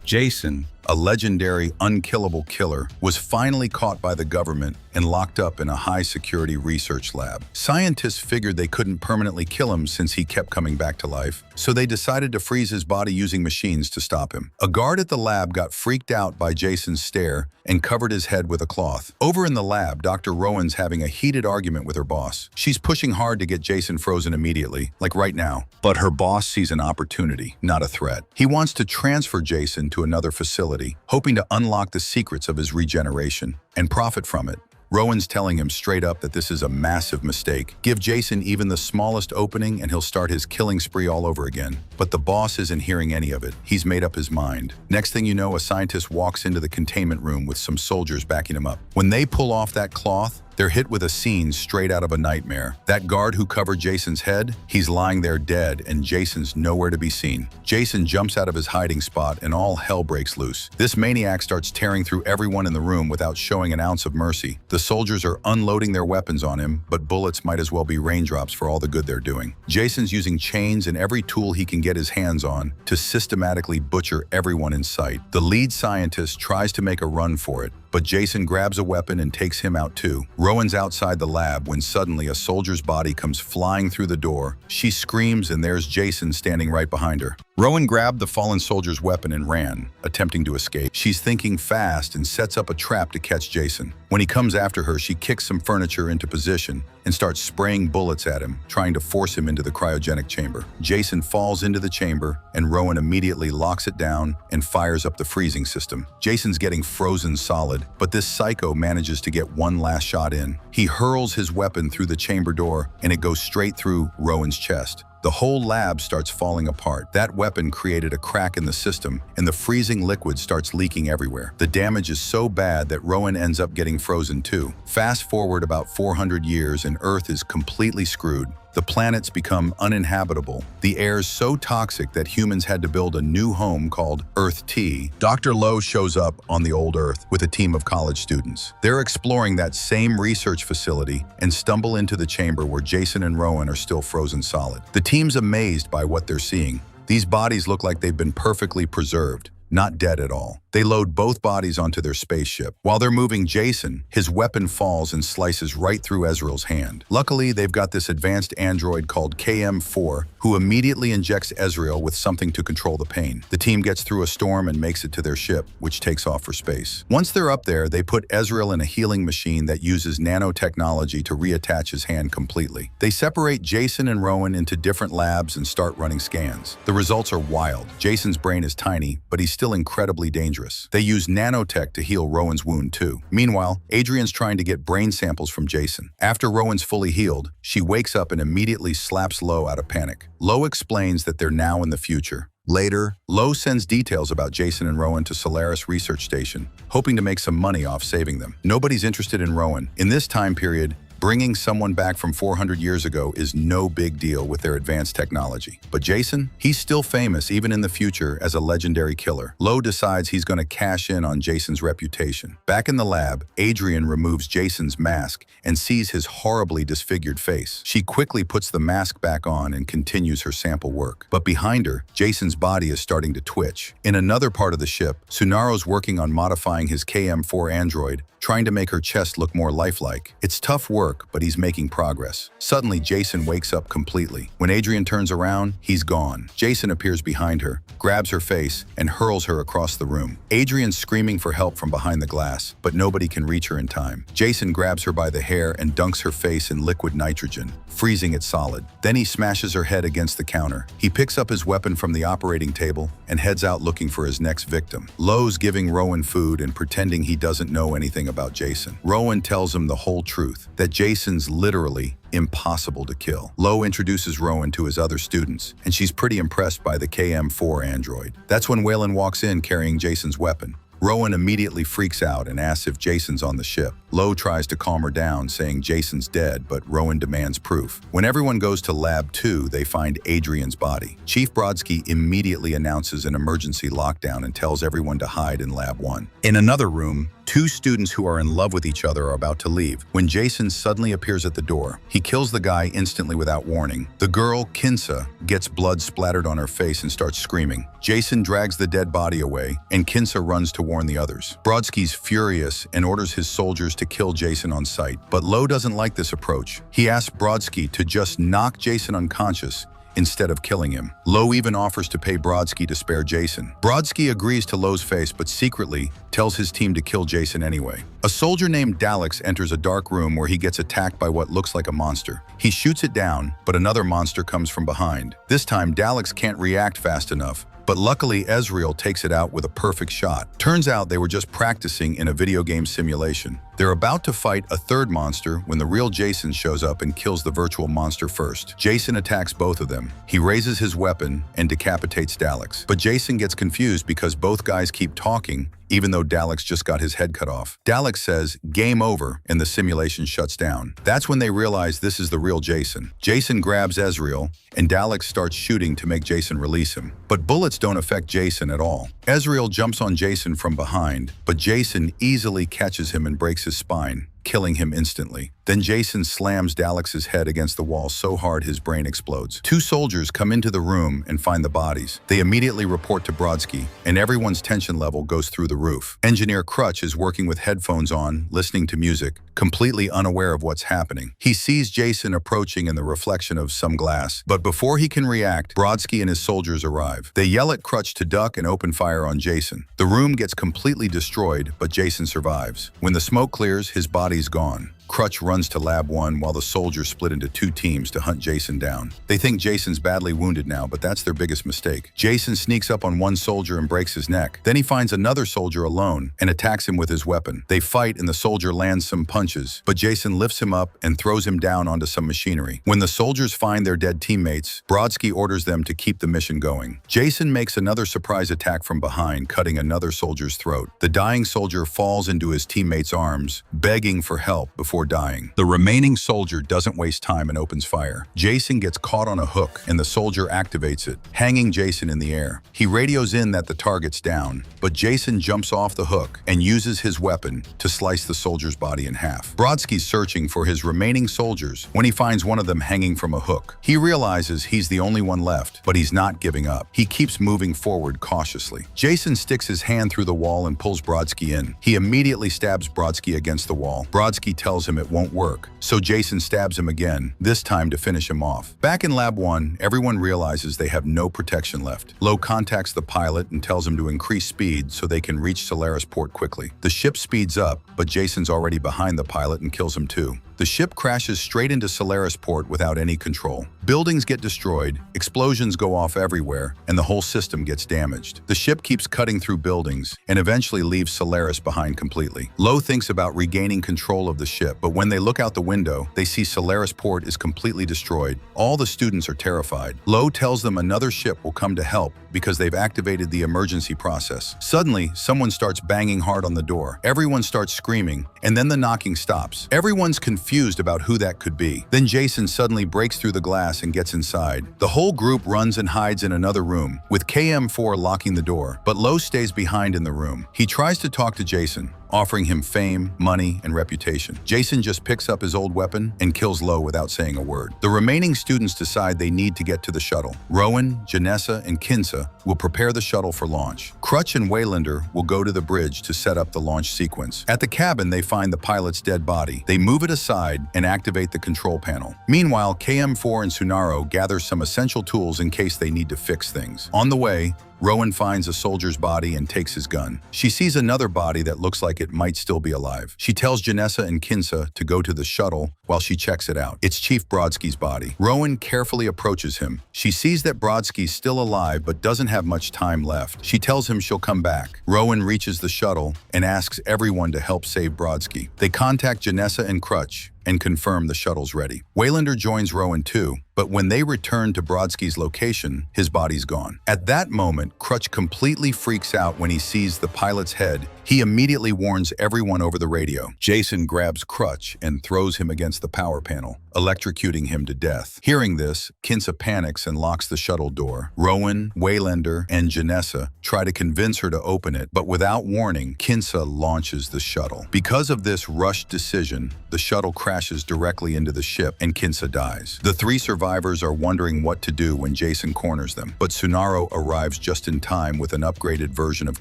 Jason, a legendary, unkillable killer, was finally caught by the government and locked up in a high-security research lab. Scientists figured they couldn't permanently kill him since he kept coming back to life, so they decided to freeze his body using machines to stop him. A guard at the lab got freaked out by Jason's stare and covered his head with a cloth. Over in the lab, Dr. Rowan's having a heated argument with her boss. She's pushing hard to get Jason frozen immediately, like right now. But her boss sees an opportunity, not a threat. He wants to transfer Jason to another facility, hoping to unlock the secrets of his regeneration and profit from it. Rowan's telling him straight up that this is a massive mistake. Give Jason even the smallest opening and he'll start his killing spree all over again. But the boss isn't hearing any of it. He's made up his mind. Next thing you know, a scientist walks into the containment room with some soldiers backing him up. When they pull off that cloth, they're hit with a scene straight out of a nightmare. That guard who covered Jason's head, he's lying there dead and Jason's nowhere to be seen. Jason jumps out of his hiding spot and all hell breaks loose. This maniac starts tearing through everyone in the room without showing an ounce of mercy. The soldiers are unloading their weapons on him, but bullets might as well be raindrops for all the good they're doing. Jason's using chains and every tool he can get his hands on to systematically butcher everyone in sight. The lead scientist tries to make a run for it, but Jason grabs a weapon and takes him out too. Rowan's outside the lab when suddenly a soldier's body comes flying through the door. She screams and there's Jason standing right behind her. Rowan grabbed the fallen soldier's weapon and ran, attempting to escape. She's thinking fast and sets up a trap to catch Jason. When he comes after her, she kicks some furniture into position and starts spraying bullets at him, trying to force him into the cryogenic chamber. Jason falls into the chamber and Rowan immediately locks it down and fires up the freezing system. Jason's getting frozen solid, but this psycho manages to get one last shot in. He hurls his weapon through the chamber door and it goes straight through Rowan's chest. The whole lab starts falling apart. That weapon created a crack in the system, and the freezing liquid starts leaking everywhere. The damage is so bad that Rowan ends up getting frozen too. Fast forward about 400 years and Earth is completely screwed. The planets become uninhabitable. The air's so toxic that humans had to build a new home called Earth T. Dr. Lowe shows up on the old Earth with a team of college students. They're exploring that same research facility and stumble into the chamber where Jason and Rowan are still frozen solid. The team's amazed by what they're seeing. These bodies look like they've been perfectly preserved, not dead at all. They load both bodies onto their spaceship. While they're moving Jason, his weapon falls and slices right through Ezreal's hand. Luckily, they've got this advanced android called KM4, who immediately injects Ezreal with something to control the pain. The team gets through a storm and makes it to their ship, which takes off for space. Once they're up there, they put Ezreal in a healing machine that uses nanotechnology to reattach his hand completely. They separate Jason and Rowan into different labs and start running scans. The results are wild. Jason's brain is tiny, but he's still incredibly dangerous. They use nanotech to heal Rowan's wound too. Meanwhile, Adrian's trying to get brain samples from Jason. After Rowan's fully healed, she wakes up and immediately slaps Lowe out of panic. Lowe explains that they're now in the future. Later, Lowe sends details about Jason and Rowan to Solaris Research Station, hoping to make some money off saving them. Nobody's interested in Rowan. In this time period, bringing someone back from 400 years ago is no big deal with their advanced technology. But Jason, he's still famous even in the future as a legendary killer. Lowe decides he's going to cash in on Jason's reputation. Back in the lab, Adrian removes Jason's mask and sees his horribly disfigured face. She quickly puts the mask back on and continues her sample work. But behind her, Jason's body is starting to twitch. In another part of the ship, Tsunaro's working on modifying his KM4 android, trying to make her chest look more lifelike. It's tough work, but he's making progress. Suddenly, Jason wakes up completely. When Adrian turns around, he's gone. Jason appears behind her, grabs her face, and hurls her across the room. Adrian's screaming for help from behind the glass, but nobody can reach her in time. Jason grabs her by the hair and dunks her face in liquid nitrogen, freezing it solid. Then he smashes her head against the counter. He picks up his weapon from the operating table and heads out looking for his next victim. Lowe's giving Rowan food and pretending he doesn't know anything about Jason. Rowan tells him the whole truth, that Jason's literally impossible to kill. Lowe introduces Rowan to his other students, and she's pretty impressed by the KM4 android. That's when Waylon walks in carrying Jason's weapon. Rowan immediately freaks out and asks if Jason's on the ship. Lowe tries to calm her down, saying Jason's dead, but Rowan demands proof. When everyone goes to Lab 2, they find Adrian's body. Chief Brodsky immediately announces an emergency lockdown and tells everyone to hide in Lab 1. In another room, Two students who are in love with each other are about to leave when Jason suddenly appears at the door. He kills the guy instantly without warning. The girl, Kinsa, gets blood splattered on her face and starts screaming. Jason drags the dead body away, and Kinsa runs to warn the others. Brodsky's furious and orders his soldiers to kill Jason on sight. But Lo doesn't like this approach. He asks Brodsky to just knock Jason unconscious instead of killing him. Lo even offers to pay Brodsky to spare Jason. Brodsky agrees to Lo's face, but secretly tells his team to kill Jason anyway. A soldier named Daleks enters a dark room where he gets attacked by what looks like a monster. He shoots it down, but another monster comes from behind. This time, Daleks can't react fast enough, but luckily Ezreal takes it out with a perfect shot. Turns out they were just practicing in a video game simulation. They're about to fight a third monster when the real Jason shows up and kills the virtual monster first. Jason attacks both of them. He raises his weapon and decapitates Daleks. But Jason gets confused because both guys keep talking, even though Daleks just got his head cut off. Daleks says, "Game over," and the simulation shuts down. That's when they realize this is the real Jason. Jason grabs Ezreal, and Daleks starts shooting to make Jason release him. But bullets don't affect Jason at all. Ezreal jumps on Jason from behind, but Jason easily catches him and breaks his spine, killing him instantly. Then Jason slams Daleks' head against the wall so hard his brain explodes. Two soldiers come into the room and find the bodies. They immediately report to Brodsky, and everyone's tension level goes through the roof. Engineer Crutch is working with headphones on, listening to music, completely unaware of what's happening. He sees Jason approaching in the reflection of some glass, but before he can react, Brodsky and his soldiers arrive. They yell at Crutch to duck and open fire on Jason. The room gets completely destroyed, but Jason survives. When the smoke clears, his body's gone. Crutch runs to Lab 1 while the soldiers split into two teams to hunt Jason down. They think Jason's badly wounded now, but that's their biggest mistake. Jason sneaks up on one soldier and breaks his neck. Then he finds another soldier alone and attacks him with his weapon. They fight and the soldier lands some punches, but Jason lifts him up and throws him down onto some machinery. When the soldiers find their dead teammates, Brodsky orders them to keep the mission going. Jason makes another surprise attack from behind, cutting another soldier's throat. The dying soldier falls into his teammate's arms, begging for help before dying. The remaining soldier doesn't waste time and opens fire. Jason gets caught on a hook and the soldier activates it, hanging Jason in the air. He radios in that the target's down, but Jason jumps off the hook and uses his weapon to slice the soldier's body in half. Brodsky's searching for his remaining soldiers when he finds one of them hanging from a hook. He realizes he's the only one left, but he's not giving up. He keeps moving forward cautiously. Jason sticks his hand through the wall and pulls Brodsky in. He immediately stabs Brodsky against the wall. Brodsky tells him it won't work, so Jason stabs him again, this time to finish him off. Back in Lab 1, everyone realizes they have no protection left. Lo contacts the pilot and tells him to increase speed so they can reach Solaris Port quickly. The ship speeds up, but Jason's already behind the pilot and kills him too. The ship crashes straight into Solaris Port without any control. Buildings get destroyed, explosions go off everywhere, and the whole system gets damaged. The ship keeps cutting through buildings and eventually leaves Solaris behind completely. Lo thinks about regaining control of the ship, but when they look out the window, they see Solaris Port is completely destroyed. All the students are terrified. Lo tells them another ship will come to help because they've activated the emergency process. Suddenly, someone starts banging hard on the door. Everyone starts screaming, and then the knocking stops. Everyone's confused about who that could be. Then Jason suddenly breaks through the glass and gets inside. The whole group runs and hides in another room, with KM4 locking the door, but Lo stays behind in the room. He tries to talk to Jason, offering him fame, money, and reputation. Jason just picks up his old weapon and kills Lo without saying a word. The remaining students decide they need to get to the shuttle. Rowan, Janessa, and Kinsa will prepare the shuttle for launch. Crutch and Waylander will go to the bridge to set up the launch sequence. At the cabin, they find the pilot's dead body. They move it aside and activate the control panel. Meanwhile, KM4 and Sunaro gather some essential tools in case they need to fix things. On the way, Rowan finds a soldier's body and takes his gun. She sees another body that looks like it might still be alive. She tells Janessa and Kinsa to go to the shuttle while she checks it out. It's Chief Brodsky's body. Rowan carefully approaches him. She sees that Brodsky's still alive but doesn't have much time left. She tells him she'll come back. Rowan reaches the shuttle and asks everyone to help save Brodsky. They contact Janessa and Crutch and confirm the shuttle's ready. Waylander joins Rowan too, but when they return to Brodsky's location, his body's gone. At that moment, Crutch completely freaks out when he sees the pilot's head He immediately warns everyone over the radio. Jason grabs Crutch and throws him against the power panel, electrocuting him to death. Hearing this, Kinsa panics and locks the shuttle door. Rowan, Waylander, and Janessa try to convince her to open it, but without warning, Kinsa launches the shuttle. Because of this rushed decision, the shuttle crashes directly into the ship and Kinsa dies. The three survivors are wondering what to do when Jason corners them, but Tsunaro arrives just in time with an upgraded version of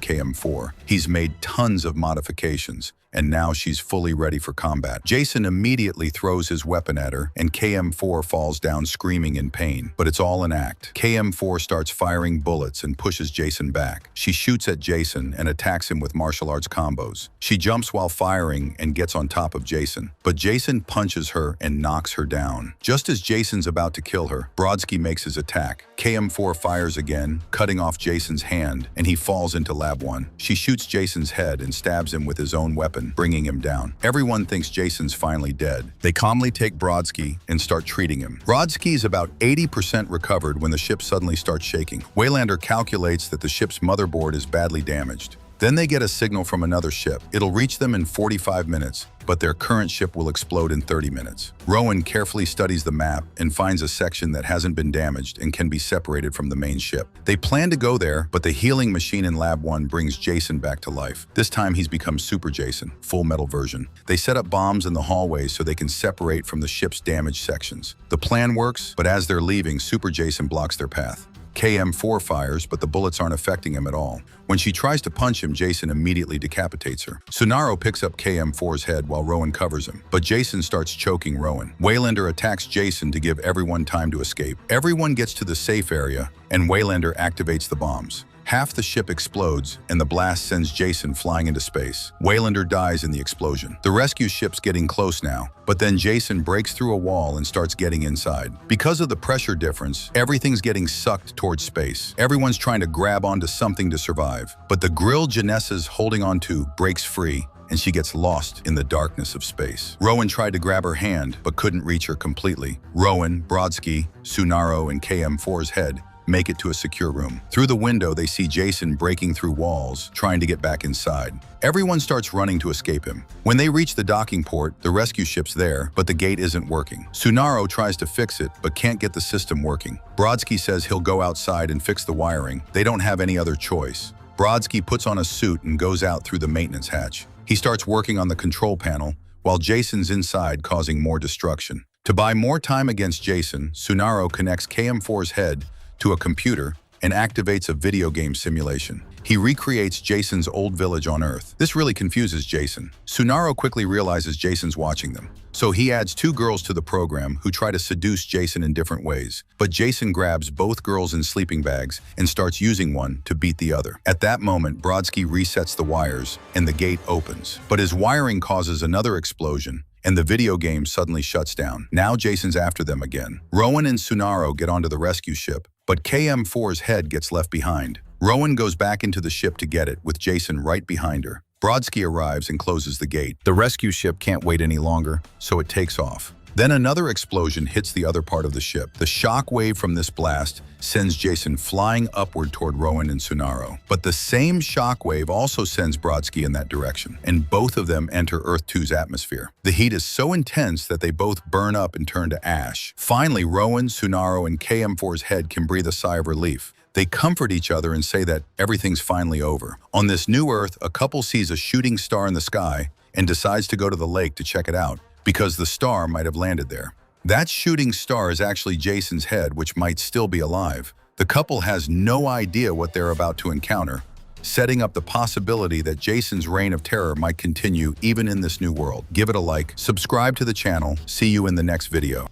KM4. He's made tons of modifications, and now she's fully ready for combat. Jason immediately throws his weapon at her, and KM4 falls down screaming in pain. But it's all an act. KM4 starts firing bullets and pushes Jason back. She shoots at Jason and attacks him with martial arts combos. She jumps while firing and gets on top of Jason. But Jason punches her and knocks her down. Just as Jason's about to kill her, Brodsky makes his attack. KM4 fires again, cutting off Jason's hand, and he falls into Lab 1. She shoots Jason's head and stabs him with his own weapon, bringing him down. Everyone thinks Jason's finally dead. They calmly take Brodsky and start treating him. Brodsky's about 80% recovered when the ship suddenly starts shaking. Waylander calculates that the ship's motherboard is badly damaged. Then they get a signal from another ship. It'll reach them in 45 minutes, but their current ship will explode in 30 minutes. Rowan carefully studies the map and finds a section that hasn't been damaged and can be separated from the main ship. They plan to go there, but the healing machine in Lab 1 brings Jason back to life. This time he's become Super Jason, full metal version. They set up bombs in the hallways so they can separate from the ship's damaged sections. The plan works, but as they're leaving, Super Jason blocks their path. KM4 fires, but the bullets aren't affecting him at all. When she tries to punch him, Jason immediately decapitates her. Tsunaro picks up KM4's head while Rowan covers him, but Jason starts choking Rowan. Waylander attacks Jason to give everyone time to escape. Everyone gets to the safe area, and Waylander activates the bombs. Half the ship explodes, and the blast sends Jason flying into space. Waylander dies in the explosion. The rescue ship's getting close now, but then Jason breaks through a wall and starts getting inside. Because of the pressure difference, everything's getting sucked towards space. Everyone's trying to grab onto something to survive, but the grill Janessa's holding onto breaks free, and she gets lost in the darkness of space. Rowan tried to grab her hand, but couldn't reach her completely. Rowan, Brodsky, Tsunaro, and KM4's head make it to a secure room. Through the window, they see Jason breaking through walls, trying to get back inside. Everyone starts running to escape him. When they reach the docking port, the rescue ship's there, but the gate isn't working. Tsunaro tries to fix it, but can't get the system working. Brodsky says he'll go outside and fix the wiring. They don't have any other choice. Brodsky puts on a suit and goes out through the maintenance hatch. He starts working on the control panel, while Jason's inside causing more destruction. To buy more time against Jason, Tsunaro connects KM4's head to a computer and activates a video game simulation. He recreates Jason's old village on Earth. This really confuses Jason. Tsunaro quickly realizes Jason's watching them, so he adds 2 girls to the program who try to seduce Jason in different ways. But Jason grabs both girls in sleeping bags and starts using one to beat the other. At that moment, Brodsky resets the wires and the gate opens. But his wiring causes another explosion, and the video game suddenly shuts down. Now Jason's after them again. Rowan and Tsunaro get onto the rescue ship, but KM4's head gets left behind. Rowan goes back into the ship to get it, with Jason right behind her. Brodsky arrives and closes the gate. The rescue ship can't wait any longer, so it takes off. Then another explosion hits the other part of the ship. The shock wave from this blast sends Jason flying upward toward Rowan and Tsunaro. But the same shock wave also sends Brodsky in that direction, and both of them enter Earth 2's atmosphere. The heat is so intense that they both burn up and turn to ash. Finally, Rowan, Tsunaro, and KM4's head can breathe a sigh of relief. They comfort each other and say that everything's finally over. On this new Earth, a couple sees a shooting star in the sky and decides to go to the lake to check it out, because the star might have landed there. That shooting star is actually Jason's head, which might still be alive. The couple has no idea what they're about to encounter, setting up the possibility that Jason's reign of terror might continue even in this new world. Give it a like, subscribe to the channel, see you in the next video.